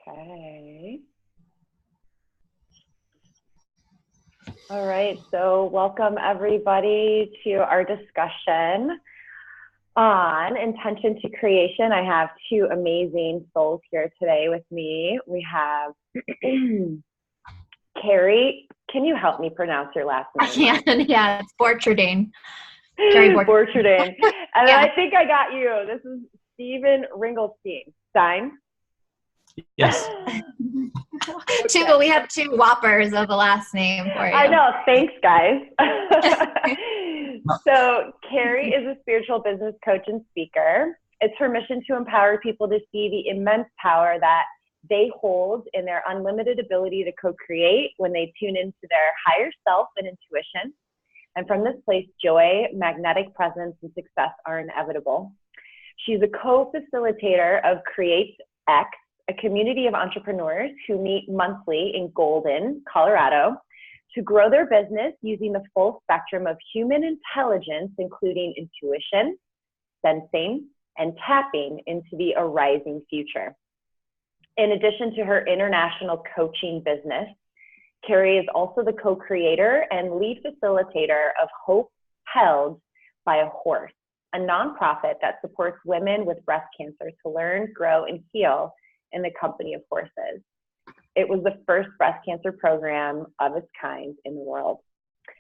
Okay. All right, so welcome everybody to our discussion on intention to creation. I have two amazing souls here today with me. We have Carrie. Can you help me pronounce your last name? I can, yeah, it's Borcherding. Carrie Borcherding. And yeah. I think I got you. This is Stephen Ringelstein. Yes. Okay. We have two whoppers of a last name for you. I know. Thanks, guys. So Carrie is a spiritual business coach and speaker. It's her mission to empower people to see the immense power that they hold in their unlimited ability to co-create when they tune into their higher self and intuition. And from this place, joy, magnetic presence, and success are inevitable. She's a co-facilitator of Create X, a community of entrepreneurs who meet monthly in Golden, Colorado, to grow their business using the full spectrum of human intelligence, including intuition, sensing, and tapping into the arising future. In addition to her international coaching business, Carrie is also the co-creator and lead facilitator of Hope Held by a Horse, a nonprofit that supports women with breast cancer to learn, grow, and heal in the company of horses. It was the first breast cancer program of its kind in the world.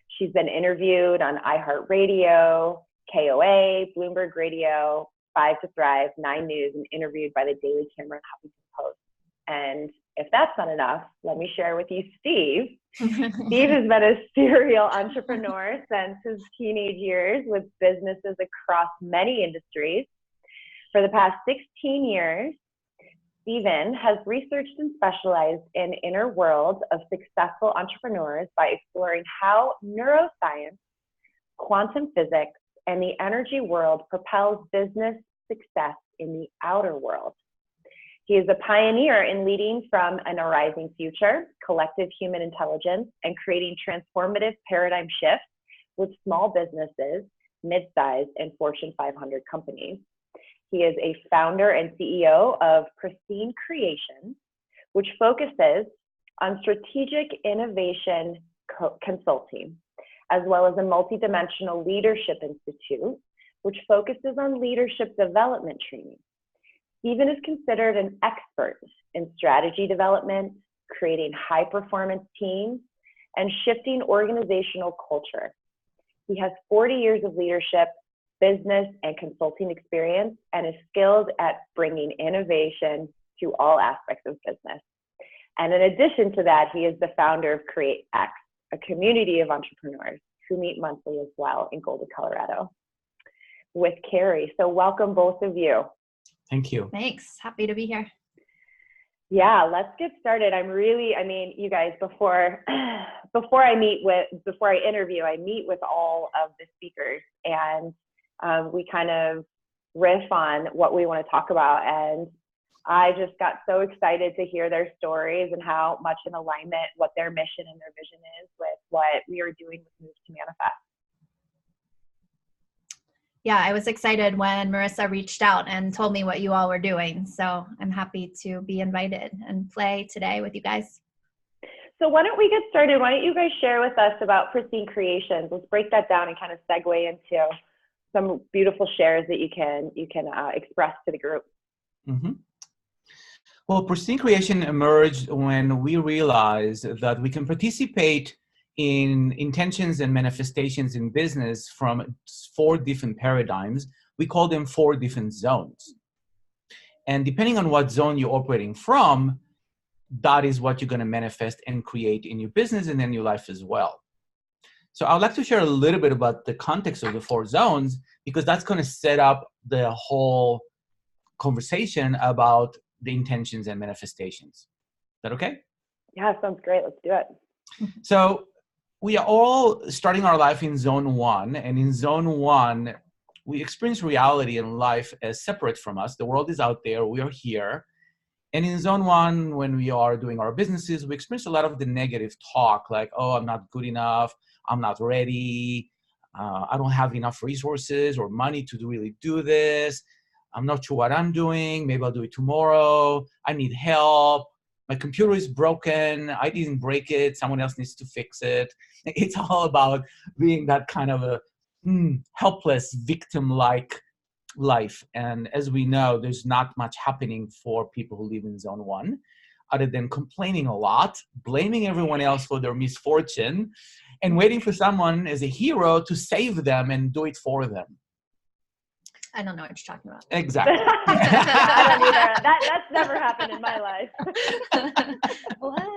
She's been interviewed on iHeartRadio, KOA, Bloomberg Radio, 5 to Thrive, 9 News, and interviewed by the Daily Camera and Huffington Post. And if that's not enough, let me share with you Steve. Steve has been a serial entrepreneur since his teenage years with businesses across many industries. For the past 16 years, Stephen has researched and specialized in inner worlds of successful entrepreneurs by exploring how neuroscience, quantum physics, and the energy world propels business success in the outer world. He is a pioneer in leading from an arising future, collective human intelligence, and creating transformative paradigm shifts with small businesses, mid-sized, and Fortune 500 companies. He is a founder and CEO of Pristine Creation, which focuses on strategic innovation consulting, as well as a multidimensional leadership institute, which focuses on leadership development training. Stephen is considered an expert in strategy development, creating high-performance teams, and shifting organizational culture. He has 40 years of leadership, business, and consulting experience, and is skilled at bringing innovation to all aspects of business. And in addition to that, he is the founder of Create X, a community of entrepreneurs who meet monthly as well in Golden, Colorado, with Carrie. So welcome, both of you. Thank you. Thanks. Happy to be here. Yeah, let's get started. You guys, before I interview, I meet with all of the speakers, and we kind of riff on what we want to talk about. And I just got so excited to hear their stories and how much in alignment what their mission and their vision is with what we are doing with Move to Manifest. Yeah, I was excited when Marissa reached out and told me what you all were doing. So I'm happy to be invited and play today with you guys. So why don't we get started? Why don't you guys share with us about Pristine Creations? Let's break that down and kind of segue into some beautiful shares that you can express to the group. Mm-hmm. Well, Pristine Creation emerged when we realized that we can participate in intentions and manifestations in business from 4 different paradigms. We call them 4 different zones. And depending on what zone you're operating from, that is what you're going to manifest and create in your business and in your life as well. So I would like to share a little bit about the context of the 4 zones, because that's going to set up the whole conversation about the intentions and manifestations. Is that okay? Yeah, sounds great. Let's do it. So we are all starting our life in zone 1, and in zone 1, we experience reality and life as separate from us. The world is out there, we are here. And in zone 1, when we are doing our businesses, we experience a lot of the negative talk, like, oh, I'm not good enough, I'm not ready, I don't have enough resources or money to really do this, I'm not sure what I'm doing, maybe I'll do it tomorrow, I need help, my computer is broken. I didn't break it. Someone else needs to fix it. It's all about being that kind of a helpless victim-like life. And as we know, there's not much happening for people who live in zone 1 other than complaining a lot, blaming everyone else for their misfortune, and waiting for someone as a hero to save them and do it for them. I don't know what you're talking about. Exactly. I don't either. That's never happened in my life. What?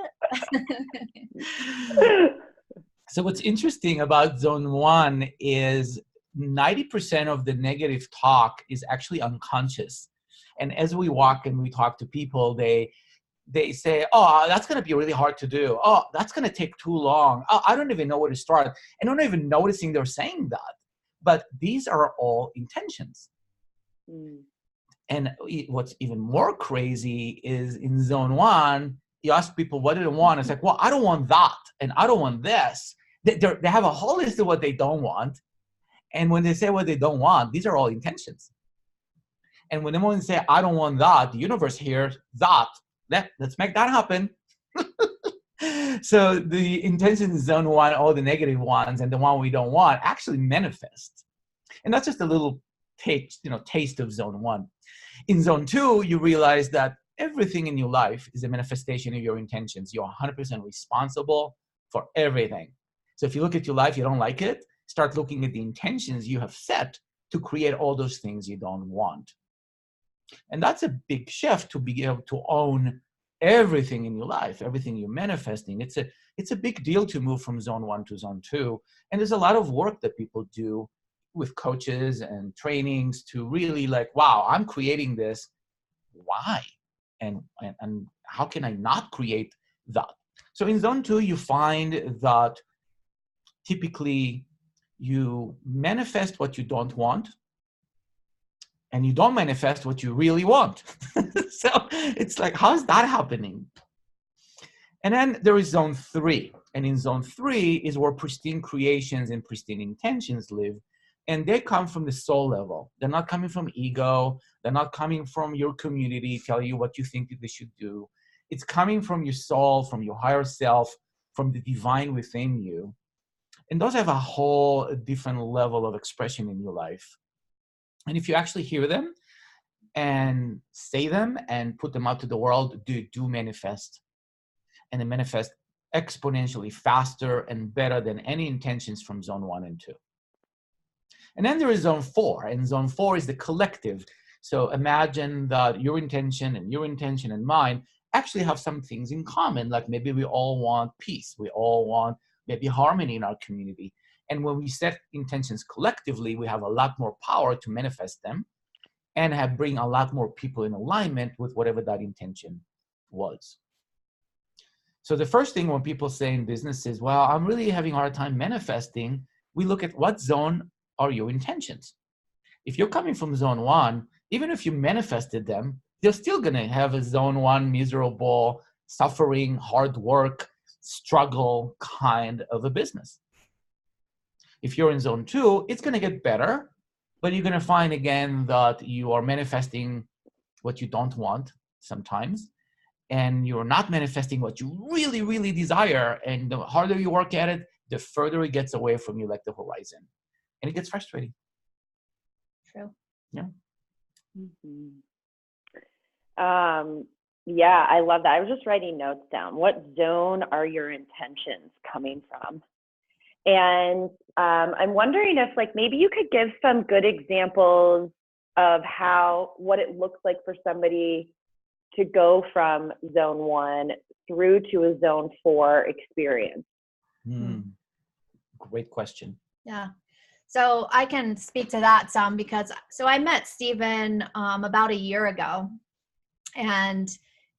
So what's interesting about zone 1 is 90% of the negative talk is actually unconscious. And as we walk and we talk to people, they say, oh, that's going to be really hard to do. Oh, that's going to take too long. Oh, I don't even know where to start. And I'm not even noticing they're saying that. But these are all intentions. And what's even more crazy is in zone 1, you ask people, what do they want? It's like, well, I don't want that. And I don't want this. They have a whole list of what they don't want. And when they say what they don't want, these are all intentions. And when they say, I don't want that, the universe hears that. Let's make that happen. So the intention in zone 1, all the negative ones, and the one we don't want actually manifest. And that's just a little taste of zone 1. In zone 2, you realize that everything in your life is a manifestation of your intentions. You're 100% responsible for everything. So if you look at your life, you don't like it, start looking at the intentions you have set to create all those things you don't want. And that's a big shift to be able to own everything in your life, everything you're manifesting. It's a big deal to move from zone 1 to zone 2. And there's a lot of work that people do with coaches and trainings to really wow, I'm creating this. Why? And how can I not create that? So in zone 2, you find that typically you manifest what you don't want, and you don't manifest what you really want. So it's like, how is that happening? And then there is zone 3. And in zone 3 is where pristine creations and pristine intentions live. And they come from the soul level. They're not coming from ego. They're not coming from your community telling you what you think they should do. It's coming from your soul, from your higher self, from the divine within you. And those have a whole different level of expression in your life. And if you actually hear them and say them and put them out to the world, they do manifest. And they manifest exponentially faster and better than any intentions from zone 1 and 2. And then there is zone 4, and zone 4 is the collective. So imagine that your intention and mine actually have some things in common. Like maybe we all want peace. We all want maybe harmony in our community. And when we set intentions collectively, we have a lot more power to manifest them and bring a lot more people in alignment with whatever that intention was. So the first thing when people say in business is, well, I'm really having a hard time manifesting, we look at what zone are your intentions. If you're coming from zone 1, even if you manifested them, you're still going to have a zone 1 miserable, suffering, hard work, struggle kind of a business. If you're in zone 2, it's going to get better, but you're going to find again that you are manifesting what you don't want sometimes, and you're not manifesting what you really, really desire. And the harder you work at it, the further it gets away from you, like the horizon. And it gets frustrating. True. Yeah. Mm-hmm. Yeah, I love that. I was just writing notes down. What zone are your intentions coming from? And I'm wondering if maybe you could give some good examples of what it looks like for somebody to go from zone 1 through to a zone 4 experience. Great question. Yeah. So I can speak to that some because I met Stephen about a year ago, and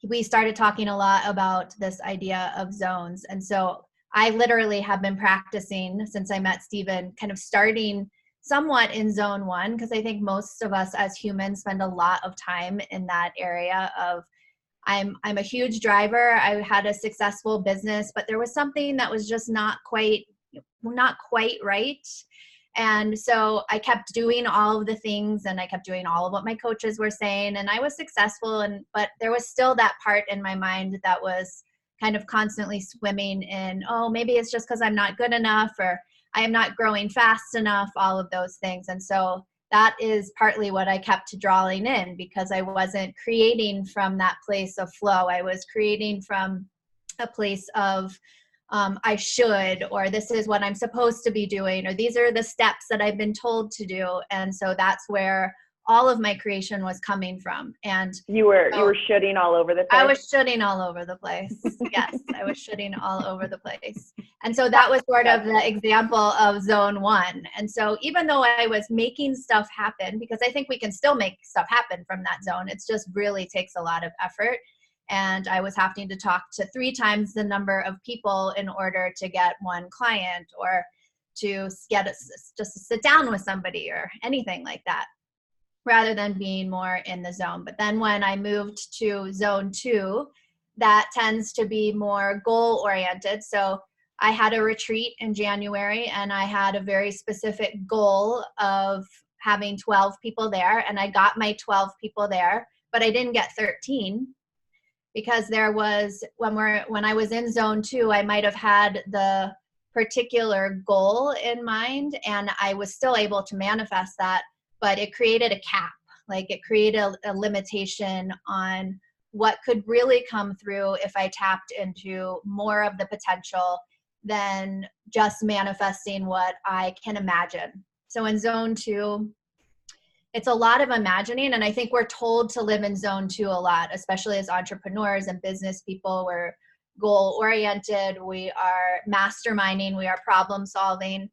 we started talking a lot about this idea of zones. And so I literally have been practicing since I met Stephen, kind of starting somewhat in zone 1, because I think most of us as humans spend a lot of time in that area of I'm a huge driver. I had a successful business, but there was something that was just not quite right. And so I kept doing all of the things, and I kept doing all of what my coaches were saying, and I was successful. But there was still that part in my mind that was kind of constantly swimming in, oh, maybe it's just because I'm not good enough, or I am not growing fast enough, all of those things. And so that is partly what I kept drawing in, because I wasn't creating from that place of flow. I was creating from a place of I should, or this is what I'm supposed to be doing, or these are the steps that I've been told to do. And so that's where all of my creation was coming from. And you were shooting all over the place. I was shooting all over the place. Yes, I was shooting all over the place. And so that was sort of the example of zone 1. And so even though I was making stuff happen, because I think we can still make stuff happen from that zone, it's just really takes a lot of effort. And I was having to talk to 3 times the number of people in order to get one client, or to get just to sit down with somebody or anything like that, rather than being more in the zone. But then when I moved to zone 2, that tends to be more goal oriented. So I had a retreat in January, and I had a very specific goal of having 12 people there, and I got my 12 people there, but I didn't get 13. Because there was, when I was in zone 2, I might have had the particular goal in mind, and I was still able to manifest that, but it created a cap. Like, it created a limitation on what could really come through if I tapped into more of the potential than just manifesting what I can imagine. So in zone 2, it's a lot of imagining, and I think we're told to live in zone 2 a lot, especially as entrepreneurs and business people. We're goal-oriented, we are masterminding, we are problem solving.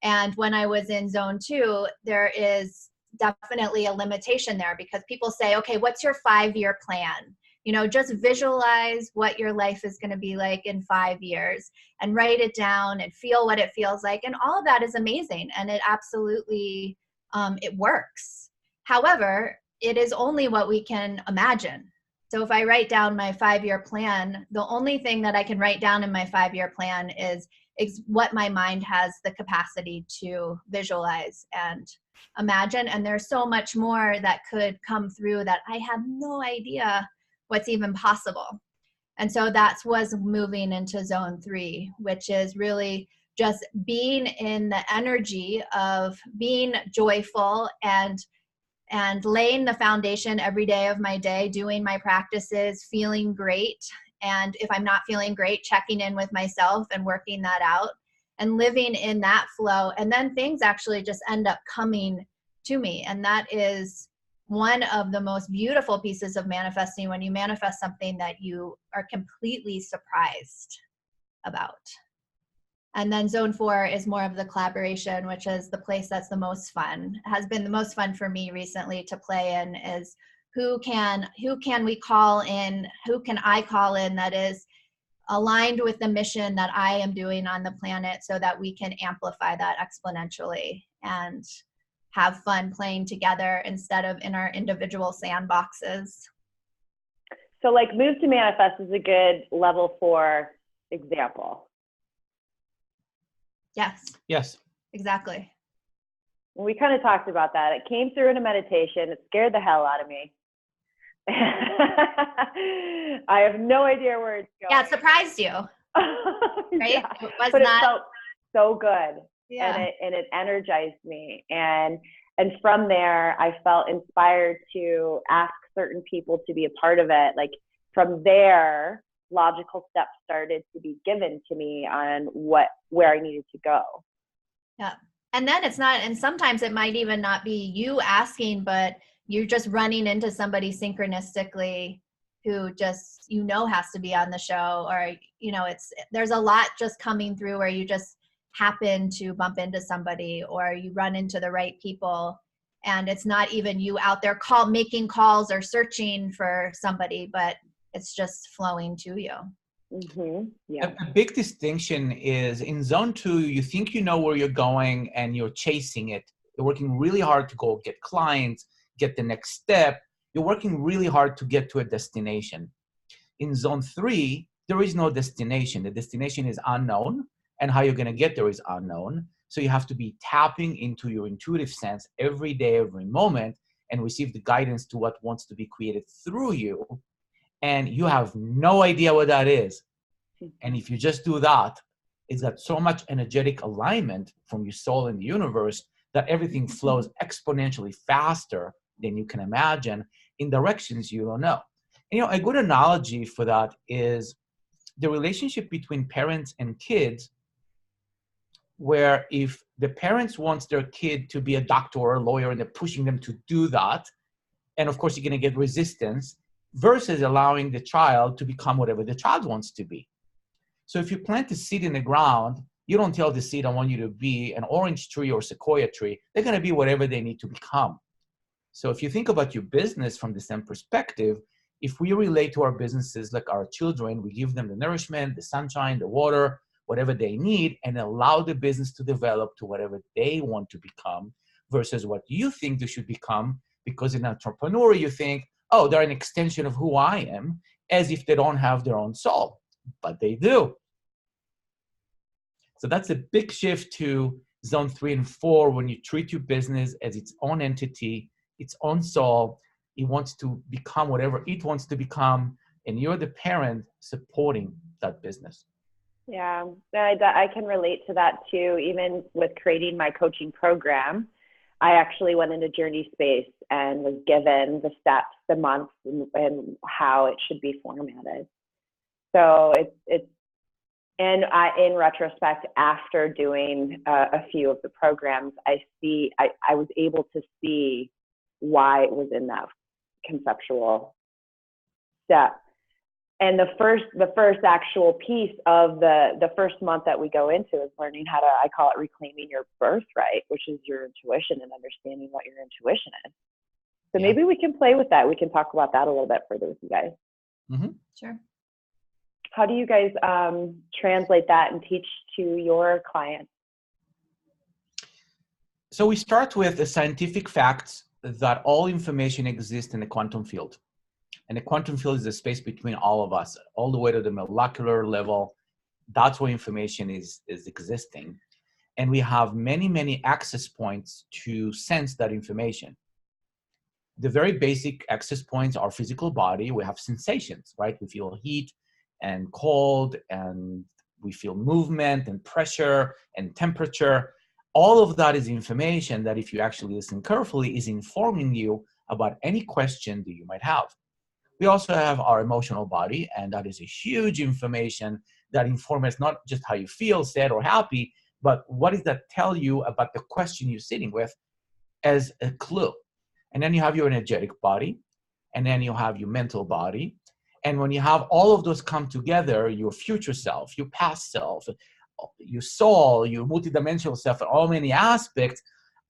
And when I was in zone 2, there is definitely a limitation there, because people say, okay, what's your 5-year plan? You know, just visualize what your life is going to be like in 5 years, and write it down and feel what it feels like. And all of that is amazing, and it absolutely, it works. However, it is only what we can imagine. So if I write down my 5-year plan, the only thing that I can write down in my 5-year plan is what my mind has the capacity to visualize and imagine. And there's so much more that could come through that I have no idea what's even possible. And so that's was moving into zone 3, which is really just being in the energy of being joyful and laying the foundation every day of my day, doing my practices, feeling great. And if I'm not feeling great, checking in with myself and working that out and living in that flow. And then things actually just end up coming to me. And that is one of the most beautiful pieces of manifesting, when you manifest something that you are completely surprised about. And then zone 4 is more of the collaboration, which is the place that's the most fun, has been the most fun for me recently to play in, is who can we call in, who can I call in that is aligned with the mission that I am doing on the planet, so that we can amplify that exponentially and have fun playing together instead of in our individual sandboxes. So like Move to Manifest is a good level 4 example. Yes, exactly. Well, we kind of talked about that. It came through in a meditation. It scared the hell out of me. I have no idea where it's going. Yeah, it surprised you. Right? Yeah. It was but not... it felt so good. Yeah. And it energized me. And from there, I felt inspired to ask certain people to be a part of it. Like, from there, logical steps started to be given to me on where I needed to go. Yeah. And then it's not, and sometimes it might even not be you asking, but you're just running into somebody synchronistically who just, has to be on the show, or, there's a lot just coming through where you just happen to bump into somebody, or you run into the right people, and it's not even you out there making calls or searching for somebody, but it's just flowing to you. Mm-hmm. Yeah. A big distinction is in zone 2, you think you know where you're going and you're chasing it. You're working really hard to go get clients, get the next step. You're working really hard to get to a destination. In zone 3, there is no destination. The destination is unknown, and how you're going to get there is unknown. So you have to be tapping into your intuitive sense every day, every moment, and receive the guidance to what wants to be created through you. And you have no idea what that is. And if you just do that, it's got so much energetic alignment from your soul and the universe that everything flows exponentially faster than you can imagine in directions you don't know. And, a good analogy for that is the relationship between parents and kids, where if the parents wants their kid to be a doctor or a lawyer and they're pushing them to do that, and of course you're going to get resistance, versus allowing the child to become whatever the child wants to be. So if you plant a seed in the ground, you don't tell the seed, I want you to be an orange tree or sequoia tree. They're going to be whatever they need to become. So if you think about your business from the same perspective, if we relate to our businesses like our children, we give them the nourishment, the sunshine, the water, whatever they need, and allow the business to develop to whatever they want to become versus what you think they should become. Because in entrepreneur, you think, oh, they're an extension of who I am, as if they don't have their own soul, but they do. So that's a big shift to zone 3 and 4 when you treat your business as its own entity, its own soul. It wants to become whatever it wants to become, and you're the parent supporting that business. Yeah, I can relate to that too. Even with creating my coaching program, I actually went into Journey Space and was given the steps, the months, and how it should be formatted. So it's and in retrospect, after doing a few of the programs, I was able to see why it was in that conceptual step. And the first actual piece of the first month that we go into is learning how to, I call it reclaiming your birthright, which is your intuition and understanding what your intuition is. So maybe we can play with that. We can talk about that a little bit further with you guys. Mm-hmm. Sure. How do you guys translate that and teach to your clients? So we start with the scientific facts that all information exists in the quantum field. And the quantum field is the space between all of us, all the way to the molecular level. That's where information is existing. And we have many, many access points to sense that information. The very basic access points are physical body. We have sensations, right? We feel heat and cold, and we feel movement and pressure and temperature. All of that is information that, if you actually listen carefully, is informing you about any question that you might have. We also have our emotional body, and that is a huge information that informs not just how you feel, sad or happy, but what does that tell you about the question you're sitting with as a clue. And then you have your energetic body, and then you have your mental body. And when you have all of those come together, your future self, your past self, your soul, your multidimensional self, and all many aspects,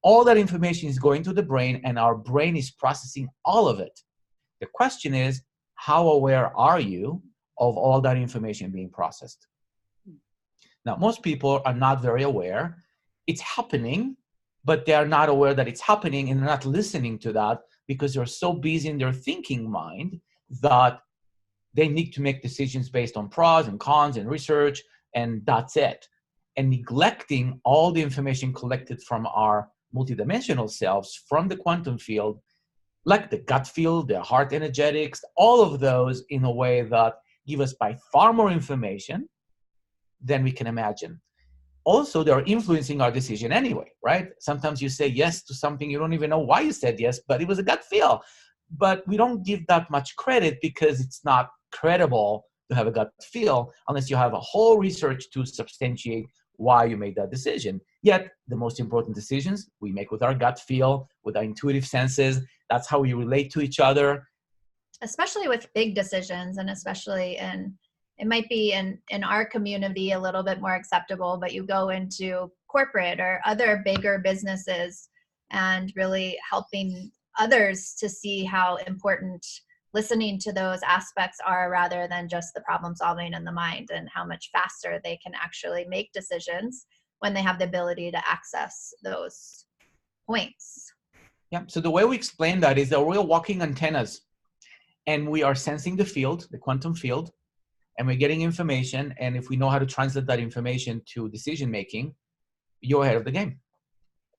all that information is going to the brain, and our brain is processing all of it. The question is, how aware are you of all that information being processed? Now, most people are not very aware. It's happening, but they're not aware that it's happening, and they're not listening to that because they're so busy in their thinking mind that they need to make decisions based on pros and cons and research, and that's it. And neglecting all the information collected from our multidimensional selves from the quantum field, like the gut field, the heart energetics, all of those in a way that give us by far more information than we can imagine. Also, they're influencing our decision anyway, right? Sometimes you say yes to something, you don't even know why you said yes, but it was a gut feel. But we don't give that much credit because it's not credible to have a gut feel unless you have a whole research to substantiate why you made that decision. Yet, the most important decisions we make with our gut feel, with our intuitive senses. That's how we relate to each other. Especially with big decisions, and especially it might be in our community a little bit more acceptable, but you go into corporate or other bigger businesses and really helping others to see how important listening to those aspects are, rather than just the problem solving in the mind, and how much faster they can actually make decisions when they have the ability to access those points. Yeah. So the way we explain that is that we're walking antennas, and we are sensing the field, the quantum field, and we're getting information. And if we know how to translate that information to decision making, you're ahead of the game.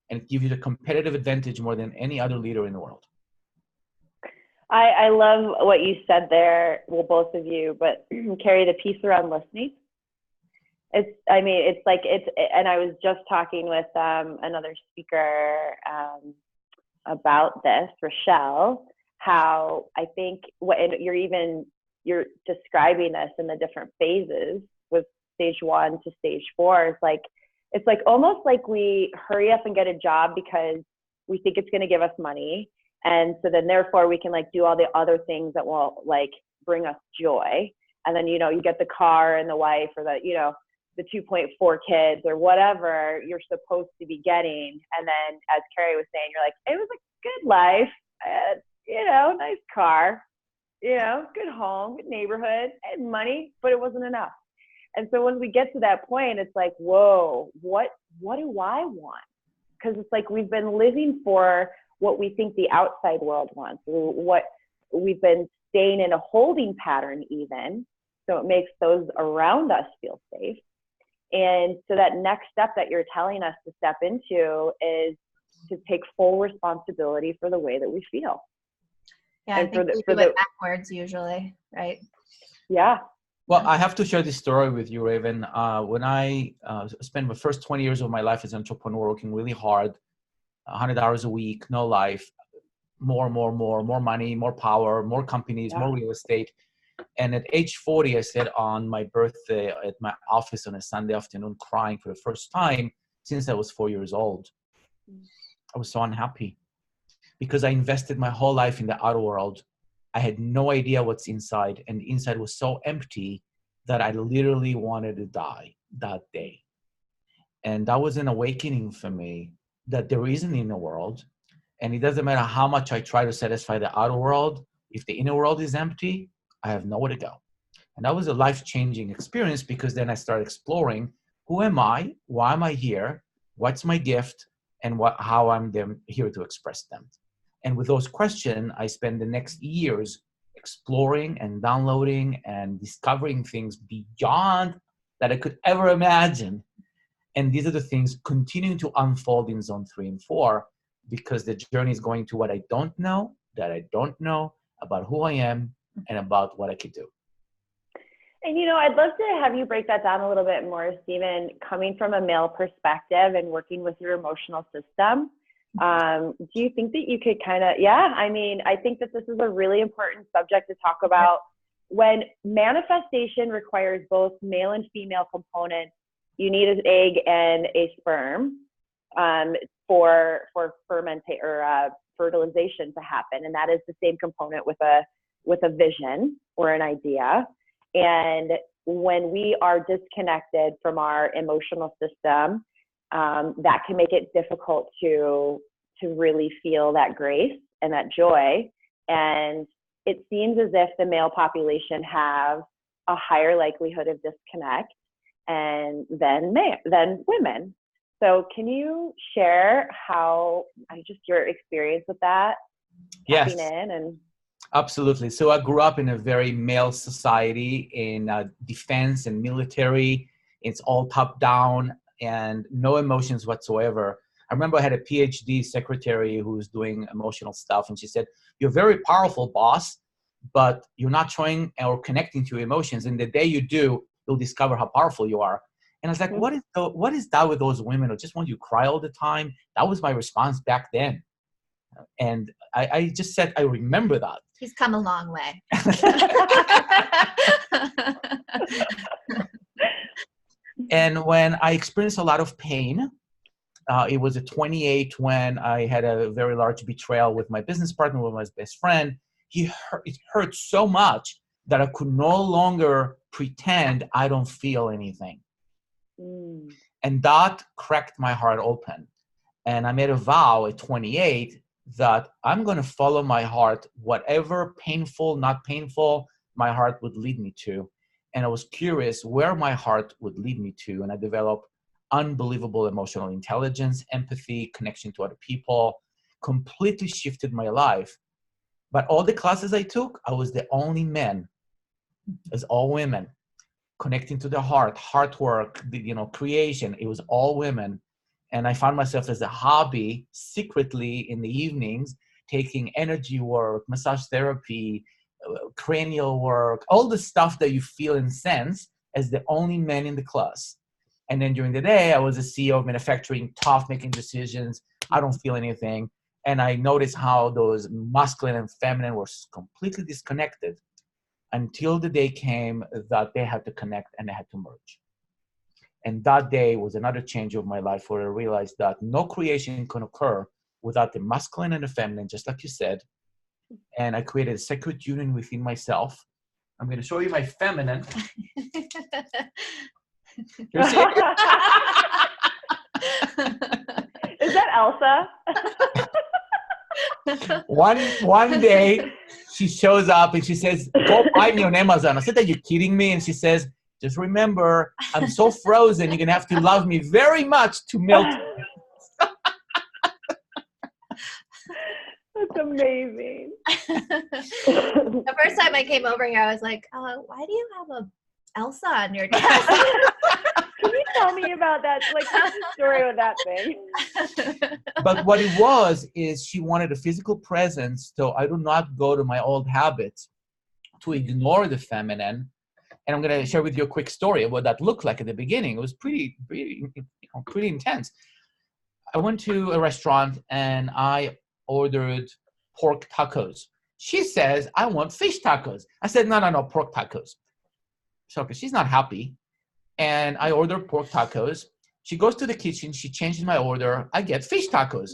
And it gives you the competitive advantage more than any other leader in the world. I love what you said there, well, both of you, but Carrie, the piece around listening. And I was just talking with another speaker about this, Rochelle, how I think you're describing this in the different phases with stage 1 to stage 4. It's like almost like we hurry up and get a job because we think it's going to give us money. And so then therefore we can do all the other things that will bring us joy. And then, you get the car and the wife or the 2.4 kids or whatever you're supposed to be getting. And then as Carrie was saying, you're like, it was a good life, nice car, good home, good neighborhood, and money, but it wasn't enough. And so when we get to that point, it's like, whoa, what do I want? Because it's like we've been living for what we think the outside world wants, what we've been staying in a holding pattern even, so it makes those around us feel safe. And so that next step that you're telling us to step into is to take full responsibility for the way that we feel. Yeah, I think we do it backwards usually, right? Yeah. Well, I have to share this story with you, Raven. When I spent the first 20 years of my life as an entrepreneur, working really hard, 100 hours a week, no life, more money, more power, more companies, more real estate. And at age 40, I sat on my birthday at my office on a Sunday afternoon crying for the first time since I was 4 years old. I was so unhappy because I invested my whole life in the outer world. I had no idea what's inside, and the inside was so empty that I literally wanted to die that day. And that was an awakening for me that there is an inner world, and it doesn't matter how much I try to satisfy the outer world. If the inner world is empty, I have nowhere to go. And that was a life-changing experience because then I started exploring, who am I? Why am I here? What's my gift? And how I'm here to express them. And with those questions, I spent the next years exploring and downloading and discovering things beyond that I could ever imagine. And these are the things continuing to unfold in zone 3 and 4 because the journey is going to what I don't know, that I don't know about who I am and about what I could do. And, I'd love to have you break that down a little bit more, Stephen, coming from a male perspective and working with your emotional system. Do you think that you could I think that this is a really important subject to talk about. When manifestation requires both male and female components, you need an egg and a sperm for fertilization to happen. And that is the same component with a vision or an idea. And when we are disconnected from our emotional system, that can make it difficult to really feel that grace and that joy. And it seems as if the male population have a higher likelihood of disconnect than women. So can you share your experience with that? Yes. And Absolutely. So I grew up in a very male society in defense and military. It's all top down and no emotions whatsoever. I remember I had a PhD secretary who was doing emotional stuff, and she said, "You're very powerful, boss, but you're not showing or connecting to your emotions. And the day you do, you'll discover how powerful you are." And I was like, what is that with those women who just want you to cry all the time? That was my response back then. And I just said, I remember that. He's come a long way. And when I experienced a lot of pain, it was at 28 when I had a very large betrayal with my business partner, with my best friend. It hurt so much that I could no longer pretend I don't feel anything. And that cracked my heart open. And I made a vow at 28 that I'm going to follow my heart, whatever painful, not painful, my heart would lead me to. And I was curious where my heart would lead me to. And I developed unbelievable emotional intelligence, empathy, connection to other people, completely shifted my life. But all the classes I took, I was the only man. It was all women. Connecting to the heart work, creation. It was all women. And I found myself as a hobby secretly in the evenings, taking energy work, massage therapy, cranial work, all the stuff that you feel and sense as the only man in the class. And then during the day, I was a CEO of manufacturing, tough, making decisions. I don't feel anything. And I noticed how those masculine and feminine were completely disconnected until the day came that they had to connect and they had to merge. And that day was another change of my life where I realized that no creation can occur without the masculine and the feminine, just like you said. And I created a sacred union within myself. I'm going to show you my feminine. You're seeing it? Is that Elsa? One day, she shows up and she says, go buy me on Amazon. I said, are you kidding me? And she says, just remember, I'm so frozen, you're going to have to love me very much to melt. That's amazing. The first time I came over here, I was like, why do you have a Elsa on your desk? Can you tell me about that? Like, what's the story with that thing? But what it was is she wanted a physical presence, so I do not go to my old habits to ignore the feminine. And I'm going to share with you a quick story of what that looked like at the beginning. It was pretty intense. I went to a restaurant and I ordered pork tacos. She says, I want fish tacos. I said, no, pork tacos. So she's not happy. And I ordered pork tacos. She goes to the kitchen. She changes my order. I get fish tacos.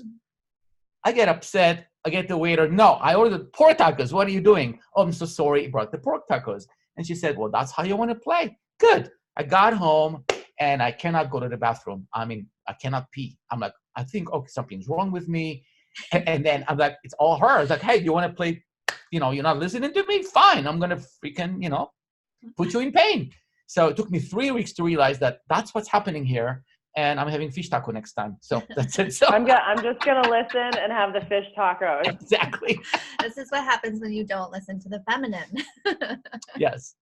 I get upset. I get the waiter. No, I ordered pork tacos. What are you doing? Oh, I'm so sorry. He brought the pork tacos. And she said, well, that's how you want to play. Good. I got home and I cannot go to the bathroom. I mean, I cannot pee. I'm like, I think, okay, something's wrong with me. And then I'm like, it's all her. It's like, hey, you want to play? You know, you're not listening to me? Fine. I'm going to freaking, put you in pain. So it took me 3 weeks to realize that that's what's happening here. And I'm having fish taco next time. So that's it. So I'm just going to listen and have the fish tacos. Exactly. This is what happens when you don't listen to the feminine. Yes.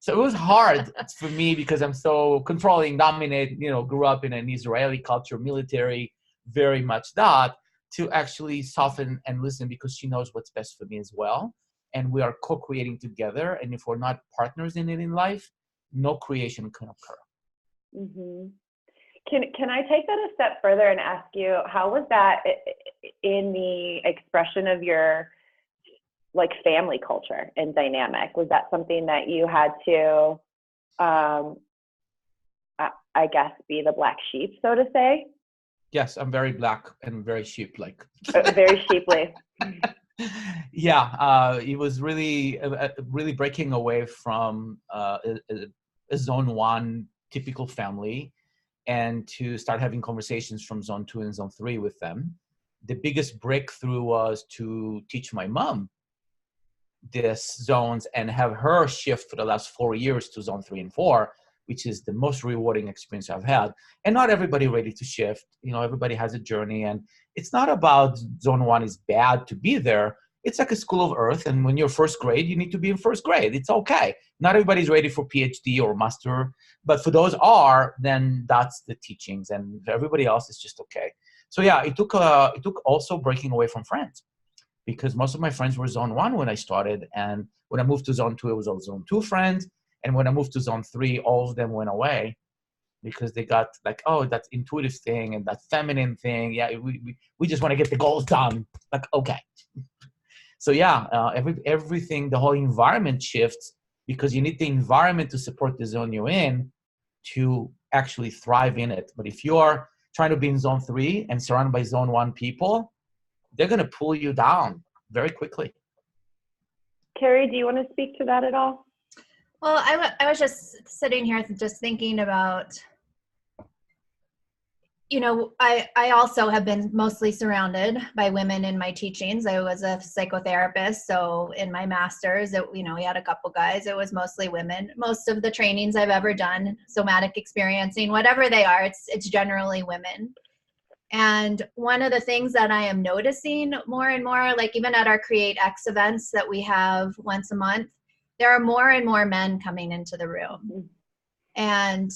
So it was hard for me because I'm so controlling, dominate, grew up in an Israeli culture, military, very much that, to actually soften and listen because she knows what's best for me as well. And we are co-creating together. And if we're not partners in it in life, no creation can occur. Mm-hmm. Can I take that a step further and ask you, how was that in the expression of your family culture and dynamic? Was that something that you had to, I guess, be the black sheep, so to say? Yes, I'm very black and very sheep-like. Very sheeply. Yeah, it was really breaking away from a zone 1 typical family and to start having conversations from zone 2 and zone 3 with them. The biggest breakthrough was to teach my mom this zones and have her shift for the last 4 years to zone 3 and 4, which is the most rewarding experience I've had. And not everybody ready to shift. Everybody has a journey, and it's not about zone 1 is bad to be there. It's like a school of earth. And when you're first grade, you need to be in first grade. It's okay. Not everybody's ready for PhD or master, but for those then that's the teachings, and everybody else is just okay. So yeah, it took also breaking away from friends, because most of my friends were zone 1 when I started. And when I moved to zone 2, it was all zone 2 friends. And when I moved to zone 3, all of them went away because they got like, oh, that intuitive thing and that feminine thing. Yeah, we just want to get the goals done. Like, okay. So yeah, everything, the whole environment shifts because you need the environment to support the zone you're in to actually thrive in it. But if you're trying to be in zone 3 and surrounded by zone 1 people, they're going to pull you down very quickly. Carrie, do you want to speak to that at all? Well, I was just sitting here just thinking about, I also have been mostly surrounded by women in my teachings. I was a psychotherapist, so in my master's, we had a couple guys. It was mostly women. Most of the trainings I've ever done, somatic experiencing, whatever they are, it's generally women. And one of the things that I am noticing more and more, like even at our Create X events that we have once a month, there are more and more men coming into the room. And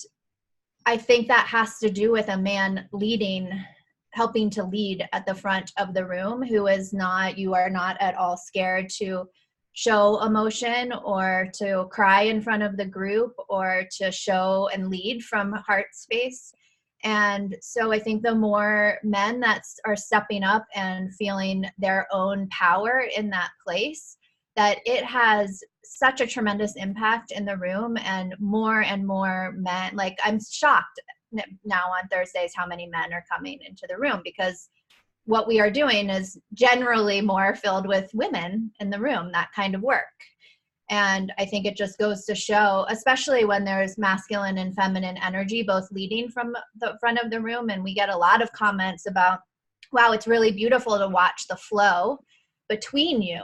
I think that has to do with a man helping to lead at the front of the room, you are not at all scared to show emotion or to cry in front of the group or to show and lead from heart space. And so I think the more men that are stepping up and feeling their own power in that place, that it has such a tremendous impact in the room, and more men, like I'm shocked now on Thursdays how many men are coming into the room, because what we are doing is generally more filled with women in the room, that kind of work. And I think it just goes to show, especially when there's masculine and feminine energy both leading from the front of the room, and we get a lot of comments about, wow, it's really beautiful to watch the flow between you.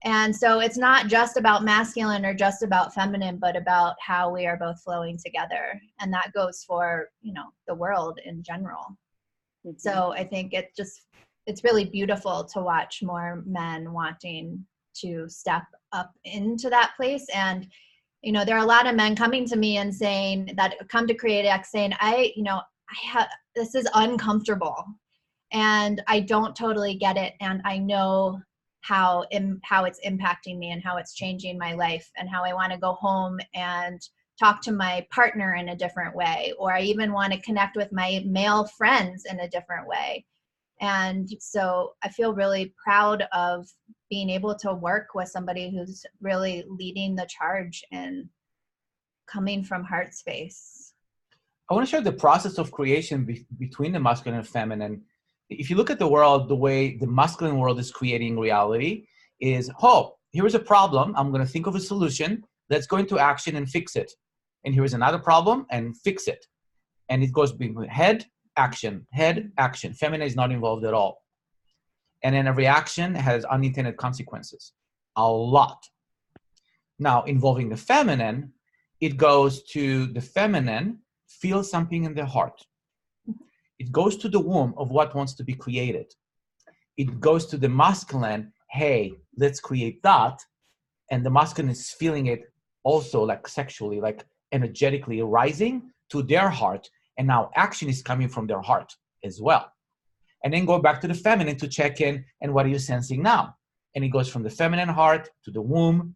And so it's not just about masculine or just about feminine, but about how we are both flowing together. And that goes for, the world in general. Mm-hmm. So I think it's really beautiful to watch more men wanting to step up into that place. And, there are a lot of men coming to me and saying that come to CreateX saying, this is uncomfortable and I don't totally get it. And I know how it's impacting me and how it's changing my life, and how I want to go home and talk to my partner in a different way, or I even want to connect with my male friends in a different way. And so I feel really proud of being able to work with somebody who's really leading the charge and coming from heart space. I want to share the process of creation between the masculine and feminine. If you look at the world, the way the masculine world is creating reality is, here's a problem. I'm going to think of a solution. Let's go into action and fix it. And here's another problem and fix it. And it goes between head, action. Feminine is not involved at all. And then every action has unintended consequences. A lot. Now, involving the feminine, it goes to the feminine, feel something in their heart. It goes to the womb of what wants to be created. It goes to the masculine, hey, let's create that. And the masculine is feeling it also, like sexually, like energetically rising to their heart. And now action is coming from their heart as well. And then go back to the feminine to check in, and what are you sensing now? And it goes from the feminine heart to the womb,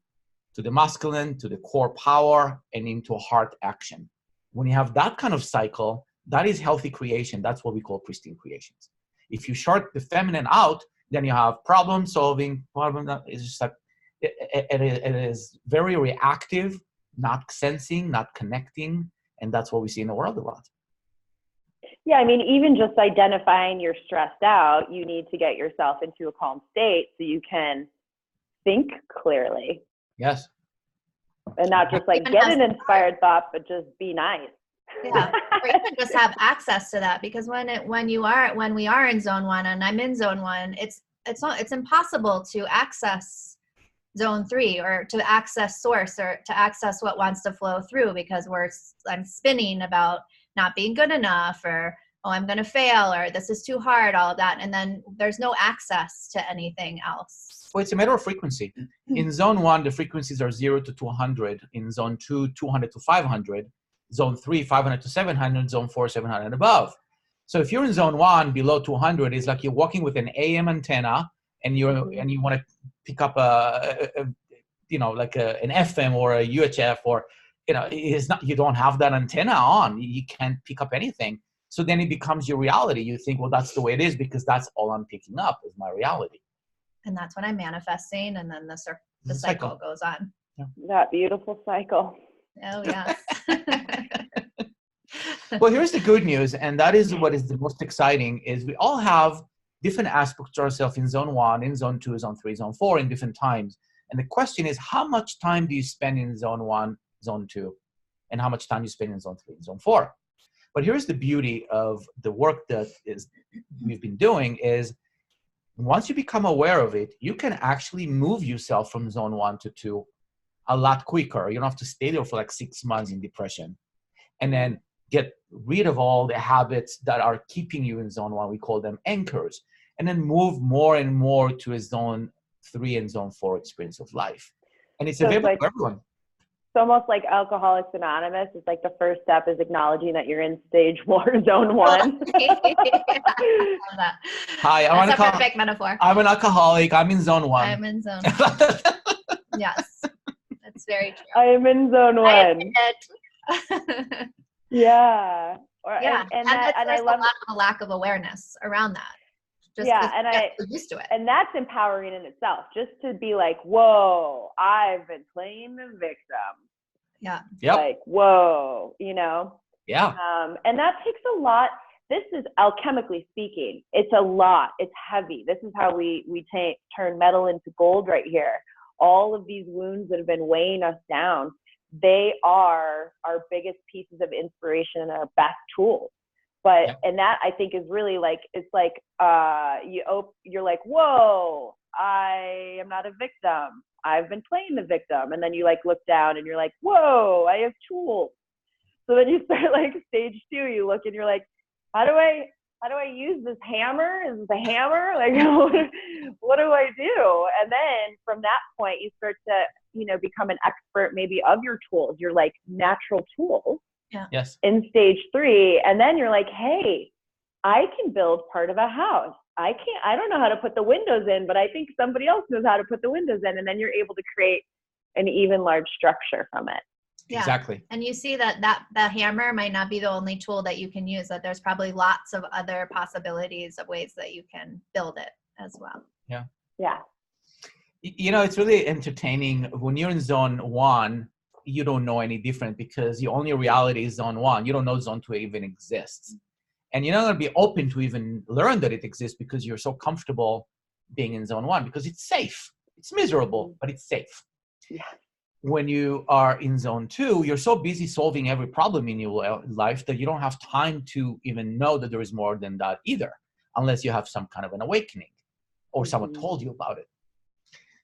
to the masculine, to the core power, and into heart action. When you have that kind of cycle, that is healthy creation. That's what we call pristine creations. If you short the feminine out, then you have problem solving. It's just like, it is very reactive, not sensing, not connecting. And that's what we see in the world a lot. Yeah, I mean, even just identifying you're stressed out, you need to get yourself into a calm state so you can think clearly. Yes. And not just like get an inspired thought, but just be nice. Yeah, or even just have access to that, because when we are in zone 1 and I'm in zone 1, it's impossible to access zone 3 or to access source or to access what wants to flow through, because I'm spinning about not being good enough, or I'm going to fail, or this is too hard, all of that, and then there's no access to anything else. Well, it's a matter of frequency. In zone 1, the frequencies are 0 to 200. In zone 2, 200 to 500. Zone 3, 500 to 700. Zone 4, 700 and above. So if you're in zone 1 below 200, it's like you're walking with an AM antenna, and you want to pick up an FM or a UHF, or it's not, you don't have that antenna on. You can't pick up anything. So then it becomes your reality. You think, well, that's the way it is because that's all I'm picking up is my reality. And that's when I'm manifesting, and then the cycle goes on. Yeah. That beautiful cycle. Oh, yes. Well, here's the good news, and that is what is the most exciting, is we all have different aspects to ourselves in zone 1, in zone 2, zone 3, zone 4, in different times. And the question is, how much time do you spend in zone 1, zone 2, and how much time you spend in zone 3 and zone 4? But here's the beauty of the work that we've been doing is, once you become aware of it, you can actually move yourself from zone 1 to 2 a lot quicker. You don't have to stay there for like 6 months in depression. And then get rid of all the habits that are keeping you in zone 1. We call them anchors. And then move more and more to a zone 3 and zone 4 experience of life. And it's available for everyone. almost like Alcoholics Anonymous. It's like the first step is acknowledging that you're in stage 1, zone 1. Yeah, I love that. Hi, That's a perfect metaphor. I'm an alcoholic. I'm in zone 1. I'm in zone 1. Yes, that's very true. I am in zone 1. Yeah. And I love a lack of awareness around that. Just and I used to it. And that's empowering in itself, just to be like, whoa, I've been playing the victim. Yeah. Yep. Like, whoa, you know? Yeah. And that takes a lot. This is alchemically speaking. It's a lot. It's heavy. This is how we turn metal into gold right here. All of these wounds that have been weighing us down, they are our biggest pieces of inspiration and our best tools. But, and that I think is really like, it's like, you're like, whoa, I am not a victim. I've been playing the victim. And then you like look down and you're like, whoa, I have tools. So then you start like stage 2, you look and you're like, how do I use this hammer? Is this a hammer? Like, what do I do? And then from that point, you start to, become an expert maybe of your tools, your like natural tools. Yeah. Yes. In stage 3. And then you're like, hey, I can build part of a house. I don't know how to put the windows in, but I think somebody else knows how to put the windows in. And then you're able to create an even large structure from it. Yeah. Exactly. And you see that hammer might not be the only tool that you can use, that there's probably lots of other possibilities of ways that you can build it as well. Yeah. Yeah. It's really entertaining. When you're in zone 1, you don't know any different because your only reality is zone 1. You don't know zone 2 even exists. And you're not going to be open to even learn that it exists because you're so comfortable being in zone 1 because it's safe. It's miserable, but it's safe. Yeah. When you are in zone 2, you're so busy solving every problem in your life that you don't have time to even know that there is more than that either, unless you have some kind of an awakening or someone told you about it.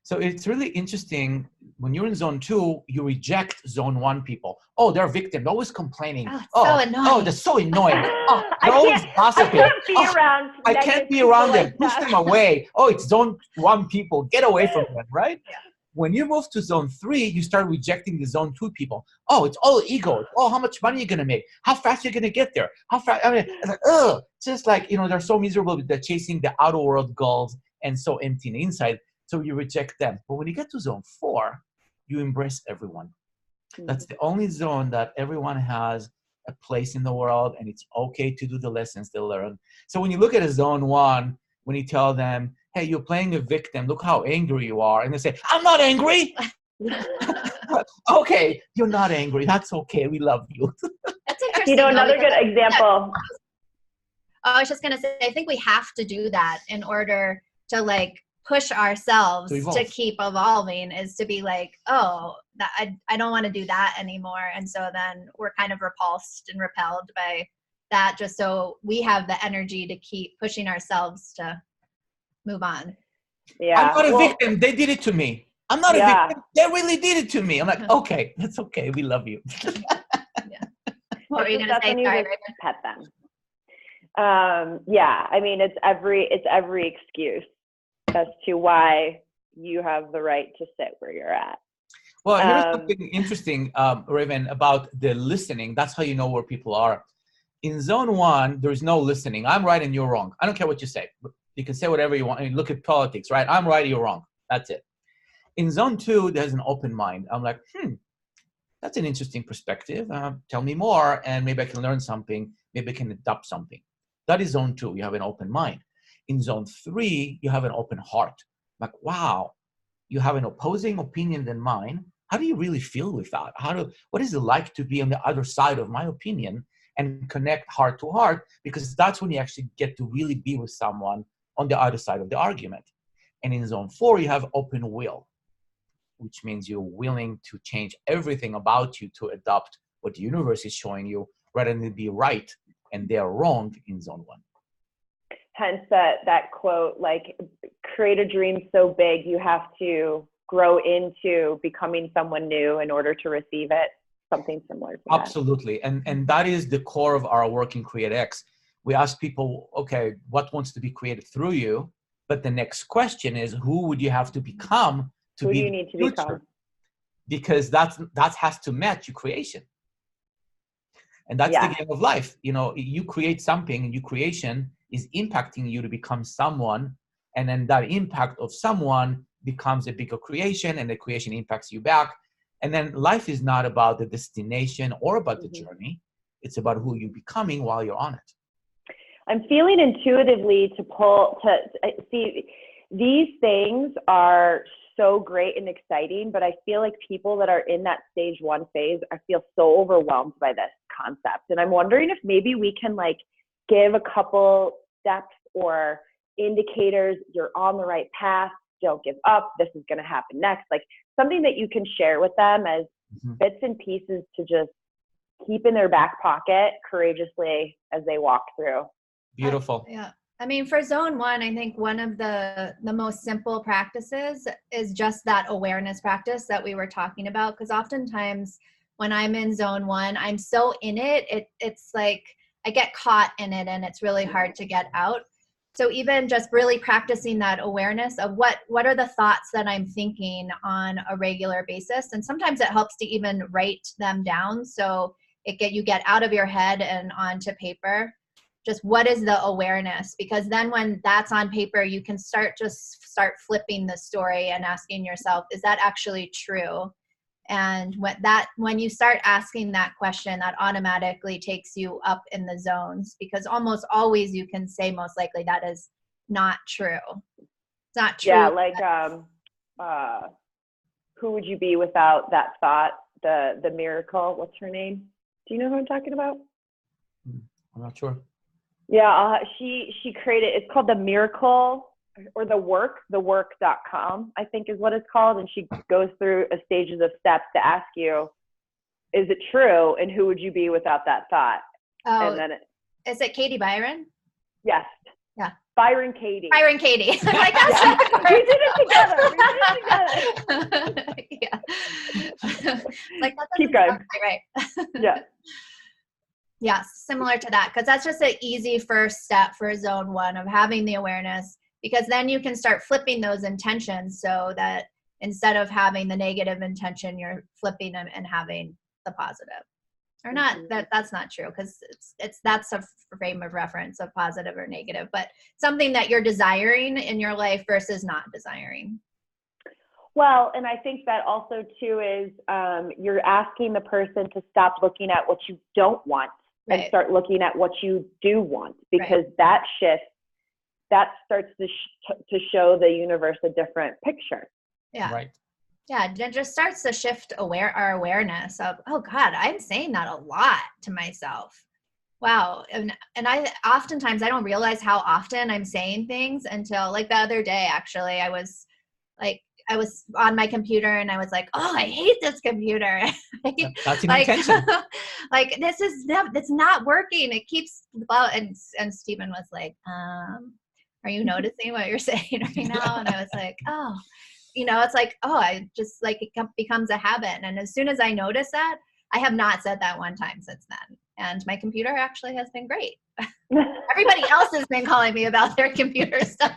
So it's really interesting. When you're in zone 2, you reject zone 1 people. Oh, they're victims, always complaining. Oh, so annoying. Oh, they're so annoying. Oh, they're always gossiping. I can't be around them. Push them away. Oh, it's zone 1 people. Get away from them, right? Yeah. When you move to zone 3, you start rejecting the zone 2 people. Oh, it's all ego. Oh, how much money are you going to make? How fast are you going to get there? How fast? I mean, it's like, ugh. Just like, they're so miserable with chasing the outer world goals and so empty in the inside. So you reject them. But when you get to zone 4, you embrace everyone. That's the only zone that everyone has a place in the world, and it's okay to do the lessons they learn. So when you look at a zone 1, when you tell them, hey, you're playing a victim, look how angry you are. And they say, I'm not angry. Okay, you're not angry. That's okay. We love you. That's interesting. Another good example. I was just going to say, I think we have to do that in order to like push ourselves to keep evolving, is to be like, oh, I don't want to do that anymore. And so then we're kind of repulsed and repelled by that, just so we have the energy to keep pushing ourselves to move on. Yeah. I'm not a victim. They did it to me. I'm not a victim. They really did it to me. I'm like, okay, that's okay. We love you. What were you going to say? Sorry, pet them. I mean, it's every excuse as to why you have the right to sit where you're at. Well, here's something interesting, Raven, about the listening. That's how you know where people are. In zone 1, there's no listening. I'm right and you're wrong. I don't care what you say. You can say whatever you want. I mean, look at politics, right? I'm right, you're wrong. That's it. In zone 2, there's an open mind. I'm like, that's an interesting perspective. Tell me more, and maybe I can learn something. Maybe I can adopt something. That is zone 2. You have an open mind. In zone 3, you have an open heart. Like, wow, you have an opposing opinion than mine. How do you really feel with that? What is it like to be on the other side of my opinion and connect heart to heart? Because that's when you actually get to really be with someone on the other side of the argument. And in zone 4, you have open will, which means you're willing to change everything about you to adopt what the universe is showing you, rather than be right and they're wrong in zone 1. Hence that quote, like, create a dream so big you have to grow into becoming someone new in order to receive it. Something similar to that. Absolutely. And that is the core of our work in CreateX. We ask people, okay, what wants to be created through you? But the next question is, who would you have to become to who be do you need to become? because that has to match your creation. And that's the game of life. You know, you create something, and your creation is impacting you to become someone. And then that impact of someone becomes a bigger creation, and the creation impacts you back. And then life is not about the destination or about the journey. It's about who you're becoming while you're on it. I'm feeling intuitively to see these things are so great and exciting, but I feel like people that are in that stage 1 phase, I feel so overwhelmed by this concept. And I'm wondering if maybe we can like give a couple steps or indicators. You're on the right path. Don't give up. This is going to happen next. Like something that you can share with them as bits and pieces to just keep in their back pocket courageously as they walk through. Beautiful. Yeah. I mean, for zone 1, I think one of the most simple practices is just that awareness practice that we were talking about. Because oftentimes when I'm in zone 1, I'm so in it. It's like I get caught in it, and it's really hard to get out. So even just really practicing that awareness of what are the thoughts that I'm thinking on a regular basis. And sometimes it helps to even write them down, so you get out of your head and onto paper. Just what is the awareness? Because then when that's on paper, you can start flipping the story and asking yourself, is that actually true? And when you start asking that question, that automatically takes you up in the zones, because almost always you can say most likely that is not true. It's not true. Yeah, like who would you be without that thought? The miracle. What's her name? Do you know who I'm talking about? I'm not sure. Yeah, she created, it's called The Miracle, or thework.com, I think is what it's called. And she goes through a stages of steps to ask you, is it true? And who would you be without that thought? Oh, and then is it Katie Byron? Yes. Yeah. Byron Katie. I'm like, that's not we did it together. Yeah. Like, that keep going. Right. Yeah. Yes, similar to that, because that's just an easy first step for zone 1 of having the awareness, because then you can start flipping those intentions, so that instead of having the negative intention, you're flipping them and having the positive. Or not, that's not true, because that's a frame of reference of positive or negative, but something that you're desiring in your life versus not desiring. Well, and I think that also too is you're asking the person to stop looking at what you don't want. Right. And start looking at what you do want, because that shift, that starts to show the universe a different picture. Yeah. Right. Yeah. It just starts to shift our awareness of, oh God, I'm saying that a lot to myself. Wow. And I oftentimes I don't realize how often I'm saying things until, like, the other day, actually, I was on my computer and I was like, oh, I hate this computer. That's an intention. Like, it's not working. It keeps, and Stephen was like, are you noticing what you're saying right now? And I was like, oh, it's like, oh, I just, like, it becomes a habit. And as soon as I notice that, I have not said that one time since then. And my computer actually has been great. Everybody else has been calling me about their computer stuff,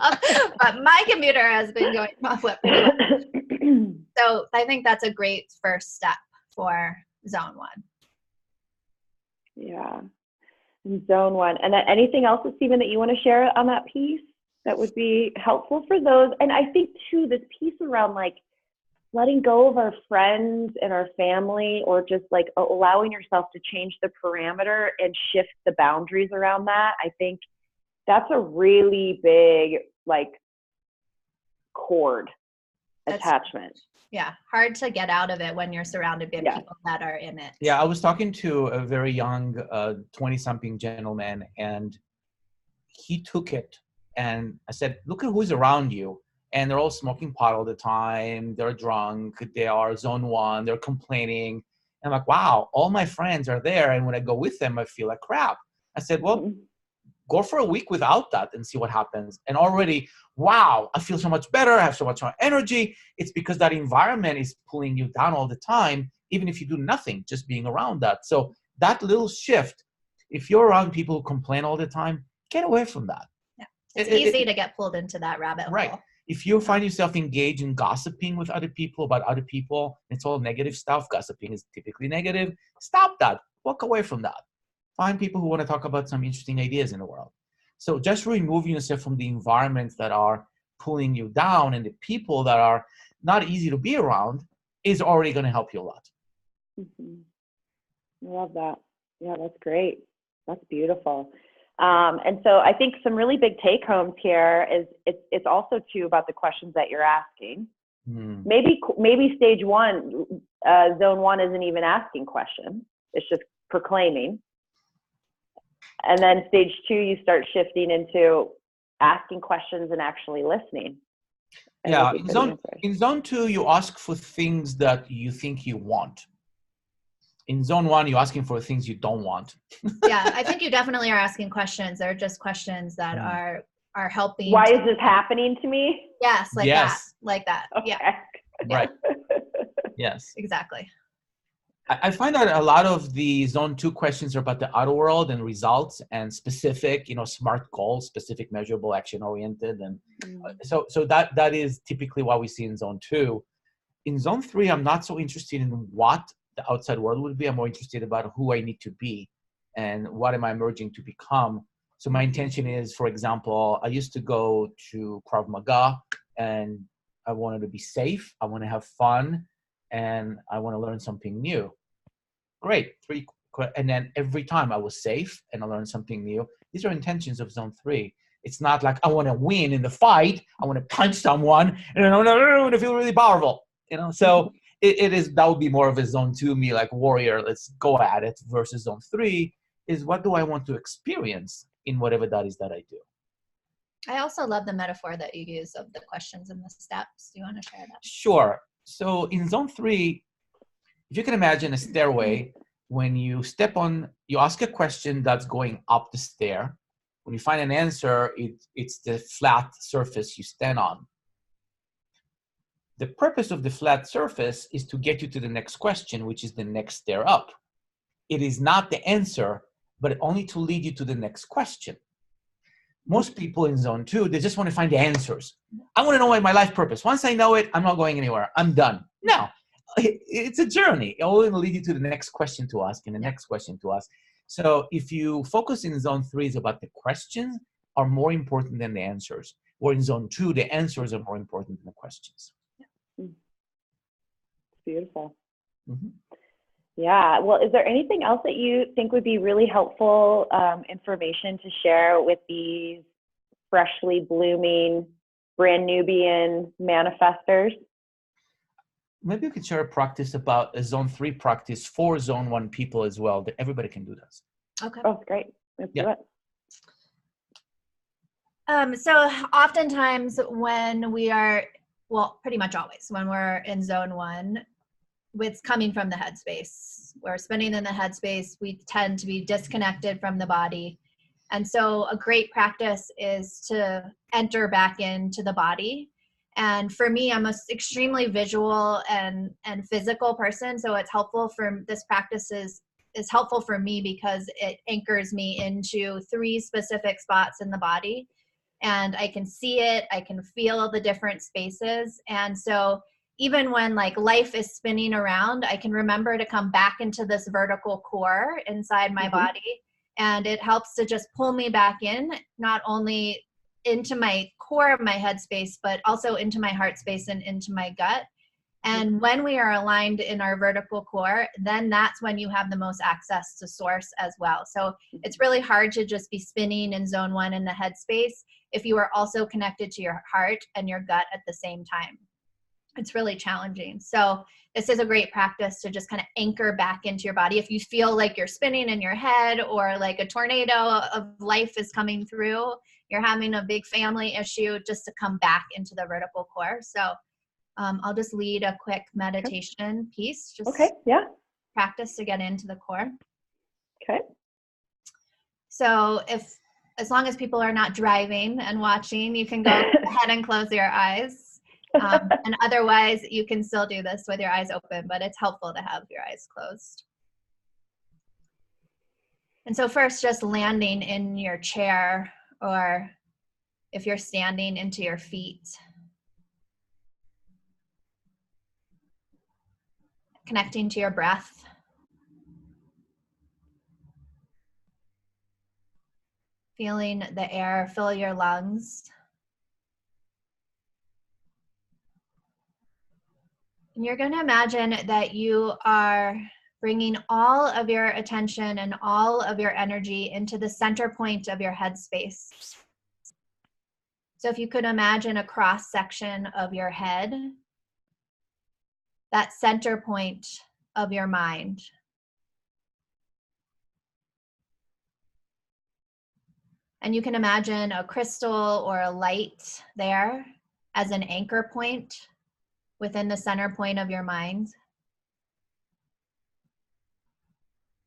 but my computer has been going off pretty well. So I think that's a great first step for zone 1. Yeah. Zone 1. And then anything else, Stephen, that you want to share on that piece that would be helpful for those? And I think too, this piece around, like, letting go of our friends and our family, or just like allowing yourself to change the parameter and shift the boundaries around that. I think that's a really big, like, cord attachment. Yeah. Hard to get out of it when you're surrounded by people that are in it. Yeah. I was talking to a very young 20-something gentleman, and he took it, and I said, look at who's around you. And they're all smoking pot all the time. They're drunk. They are zone 1. They're complaining. And I'm like, wow, all my friends are there. And when I go with them, I feel like crap. I said, well, go for a week without that and see what happens. And already, wow, I feel so much better. I have so much more energy. It's because that environment is pulling you down all the time, even if you do nothing, just being around that. So that little shift, if you're around people who complain all the time, get away from that. Yeah. It's easy to get pulled into that rabbit hole. Right. If you find yourself engaged in gossiping with other people about other people, it's all negative stuff. Gossiping is typically negative. Stop that. Walk away from that. Find people who want to talk about some interesting ideas in the world. So just removing yourself from the environments that are pulling you down and the people that are not easy to be around is already going to help you a lot. Mm-hmm. I love that. Yeah, that's great. That's beautiful. And so I think some really big take homes here is it's also too about the questions that you're asking. Maybe stage one, zone one isn't even asking questions. It's just proclaiming. And then stage two, you start shifting into asking questions and actually listening. Yeah, in zone two, you ask for things that you think you want. In zone one, you're asking for things you don't want. Yeah, I think you definitely are asking questions. They're just questions that are helping. Why is this happening to me? Yes, like that. Okay. Yeah. Right. Yes. Exactly. I find that a lot of the zone two questions are about the outer world and results and specific, SMART goals, specific, measurable, action oriented. And so that is typically what we see in zone two. In zone three, I'm not so interested in what the outside world would be. I'm more interested about who I need to be and what am I emerging to become. So my intention is, for example, I used to go to Krav Maga and I wanted to be safe. I want to have fun and I want to learn something new. Great. And then every time I was safe and I learned something new. These are intentions of zone three. It's not like I want to win in the fight. I want to punch someone and I want to feel really powerful. So it is, that would be more of a zone two, me like warrior, let's go at it, versus zone three is what do I want to experience in whatever that is that I do. I also love the metaphor that you use of the questions and the steps. Do you want to share that? Sure. So in zone three, if you can imagine a stairway, when you step on, you ask a question that's going up the stair. When you find an answer, it's the flat surface you stand on. The purpose of the flat surface is to get you to the next question, which is the next stair up. It is not the answer, but only to lead you to the next question. Most people in zone two, they just want to find the answers. I want to know my life purpose. Once I know it, I'm not going anywhere. I'm done. No, it's a journey. It will lead you to the next question to ask and the next question to ask. So if you focus in zone three, is about the questions are more important than the answers. Or in zone two, the answers are more important than the questions. Beautiful. Mm-hmm. Yeah. Well, is there anything else that you think would be really helpful information to share with these freshly blooming, brand Nubian manifestors? Maybe you could share a practice about a zone three practice for zone one people as well, that everybody can do this. Okay. Oh, great. Let's do it. So oftentimes when we are, well, pretty much always when we're in zone one, it's coming from the headspace. We're spinning in the headspace. We tend to be disconnected from the body. And so a great practice is to enter back into the body. And for me, I'm an extremely visual and physical person. So it's helpful for this practice is helpful for me because it anchors me into 3 specific spots in the body. And I can see it, I can feel the different spaces. And so even when like life is spinning around, I can remember to come back into this vertical core inside my body. And it helps to just pull me back in, not only into my core of my headspace, but also into my heart space and into my gut. And when we are aligned in our vertical core, then that's when you have the most access to source as well. So it's really hard to just be spinning in zone 1 in the headspace if you are also connected to your heart and your gut at the same time. It's really challenging. So this is a great practice to just kind of anchor back into your body. If you feel like you're spinning in your head or like a tornado of life is coming through, you're having a big family issue, just to come back into the vertical core. So I'll just lead a quick meditation piece. Just practice to get into the core. Okay. So as long as people are not driving and watching, you can go ahead and close your eyes. And otherwise, you can still do this with your eyes open, but it's helpful to have your eyes closed. And so first, just landing in your chair, or if you're standing, into your feet. connecting to your breath. Feeling the air fill your lungs. And you're going to imagine that you are bringing all of your attention and all of your energy into the center point of your headspace. So if you could imagine a cross section of your head, that center point of your mind. And you can imagine a crystal or a light there as an anchor point within the center point of your mind.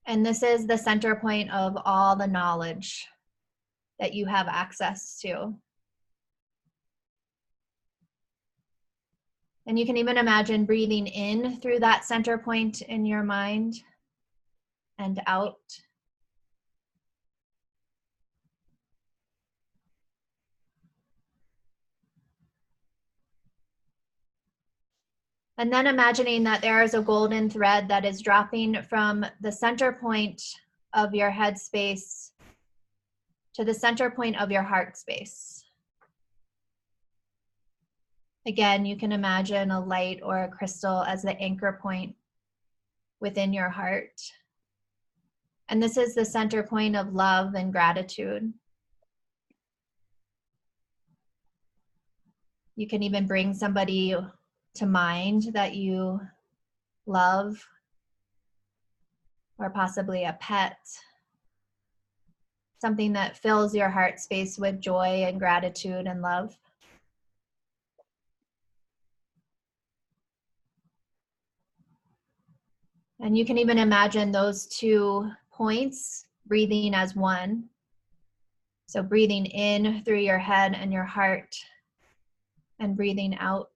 And this is the center point of all the knowledge that you have access to. And you can even imagine breathing in through that center point in your mind and out. And then imagining that there is a golden thread that is dropping from the center point of your head space to the center point of your heart space. Again, you can imagine a light or a crystal as the anchor point within your heart. And this is the center point of love and gratitude. You can even bring somebody to mind that you love, or possibly a pet, something that fills your heart space with joy and gratitude and love. And you can even imagine those 2 points breathing as one. So breathing in through your head and your heart, and breathing out.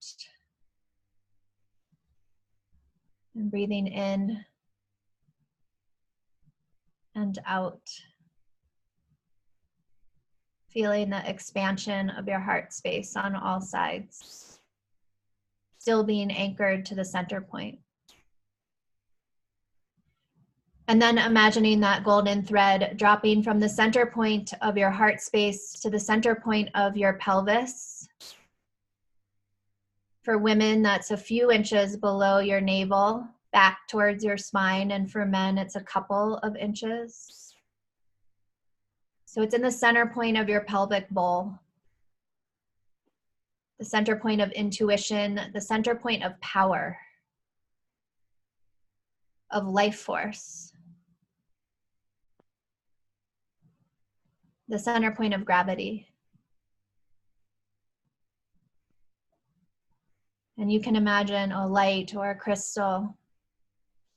And breathing in and out. Feeling the expansion of your heart space on all sides. Still being anchored to the center point. And then imagining that golden thread dropping from the center point of your heart space to the center point of your pelvis. For women, that's a few inches below your navel, back towards your spine. And for men, it's a couple of inches. So it's in the center point of your pelvic bowl. The center point of intuition, the center point of power, of life force. The center point of gravity. And you can imagine a light or a crystal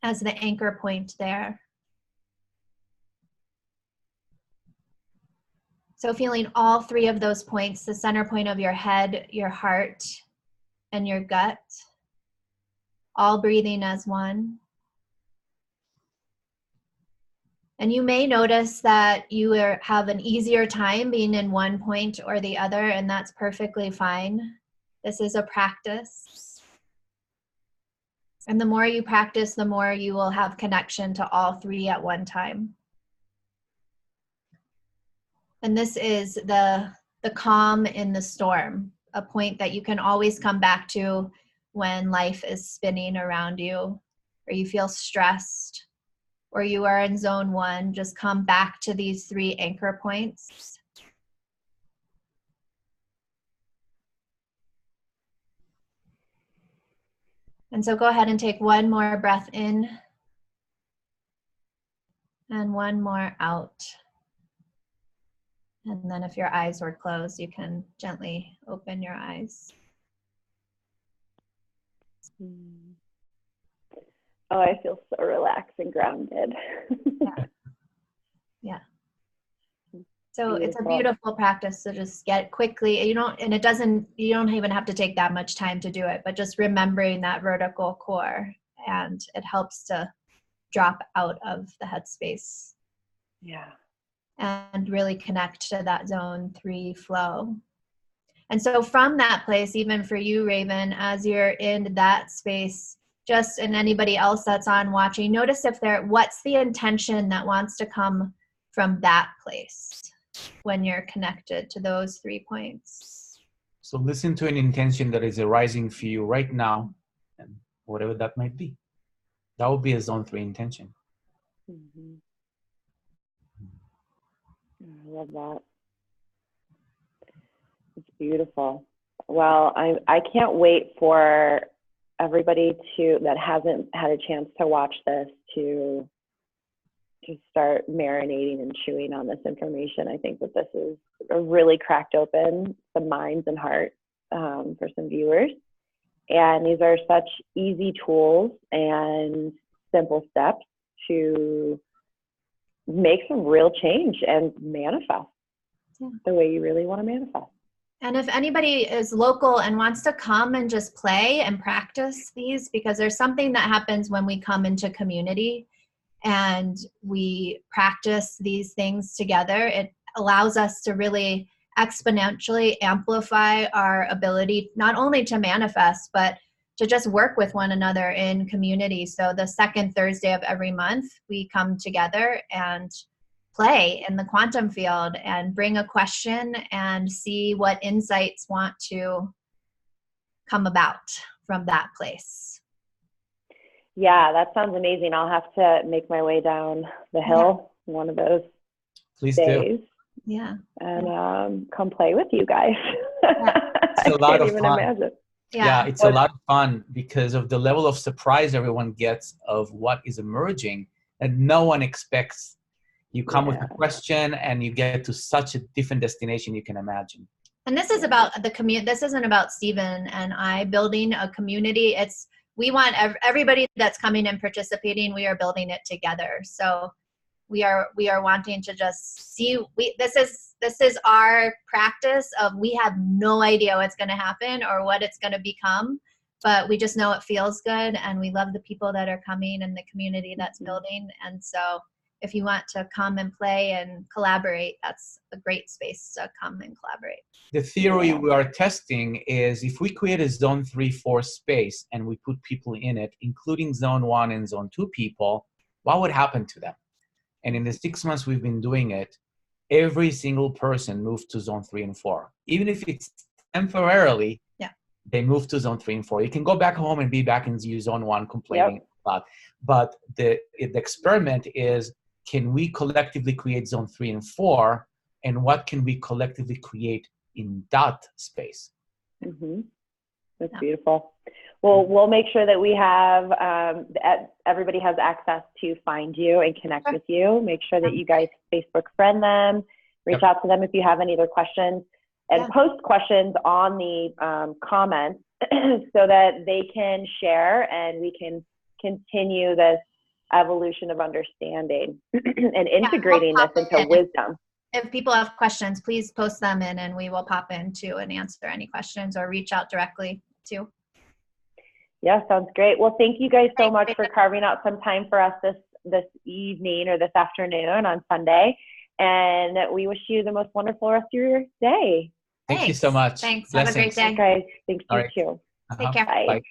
as the anchor point there. So feeling all 3 of those points, the center point of your head, your heart, and your gut, all breathing as one. And you may notice that you have an easier time being in one point or the other, and that's perfectly fine. This is a practice. And the more you practice, the more you will have connection to all 3 at one time. And this is the calm in the storm, a point that you can always come back to when life is spinning around you, or you feel stressed, or you are in zone 1. Just come back to these 3 anchor points. And so go ahead and take one more breath in and one more out. And then if your eyes were closed, you can gently open your eyes. Oh, I feel so relaxed and grounded. Yeah. So Beautiful. It's a beautiful practice to just get quickly, you don't even have to take that much time to do it, but just remembering that vertical core, and it helps to drop out of the headspace. Yeah. And really connect to that zone 3 flow. And so from that place, even for you, Raven, as you're in that space, just, and anybody else that's on watching, notice if what's the intention that wants to come from that place when you're connected to those 3 points. So listen to an intention that is arising for you right now, and whatever that might be. That would be a zone 3 intention. Mm-hmm. I love that. It's beautiful. Well, I can't wait for everybody that hasn't had a chance to watch this to start marinating and chewing on this information. I think that this is really cracked open some minds and hearts for some viewers. And these are such easy tools and simple steps to make some real change and manifest the way you really want to manifest. And if anybody is local and wants to come and just play and practice these, because there's something that happens when we come into community and we practice these things together, it allows us to really exponentially amplify our ability not only to manifest, but to just work with one another in community. So the second Thursday of every month, we come together and play in the quantum field and bring a question and see what insights want to come about from that place. Yeah, that sounds amazing. I'll have to make my way down the hill one of those Please days. do. Yeah. And come play with you guys. It's a lot of fun. Imagine. Yeah, it's a lot of fun because of the level of surprise everyone gets of what is emerging, and no one expects. You come with a question and you get to such a different destination you can imagine. And this is about the community. This isn't about Stephen and I building a community. We want everybody that's coming and participating, we are building it together. So we are wanting to just see, this is our practice of, we have no idea what's going to happen or what it's going to become, but we just know it feels good, and we love the people that are coming and the community that's building. And so if you want to come and play and collaborate, that's a great space to come and collaborate. The theory we are testing is if we create a zone 3-4 space and we put people in it, including zone 1 and zone 2 people, what would happen to them? And in the 6 months we've been doing it, every single person moved to zone 3 and 4. Even if it's temporarily, they move to zone 3 and 4. You can go back home and be back in zone 1 complaining about. But the experiment is, can we collectively create zone 3 and 4? And what can we collectively create in that space? Mm-hmm. That's beautiful. Well, we'll make sure that we have, everybody has access to find you and connect with you. Make sure that you guys Facebook friend them, reach out to them if you have any other questions, and post questions on the comments so that they can share and we can continue this evolution of understanding and integrating this into wisdom. If people have questions, please post them in and we will pop in too and answer any questions or reach out directly too. Yeah, sounds great. Well, thank you guys so much for carving out some time for us this evening or this afternoon on Sunday. And we wish you the most wonderful rest of your day. Thank you so much. Thanks. Blessings. Have a great day. Okay, thanks you too. Take care. Bye.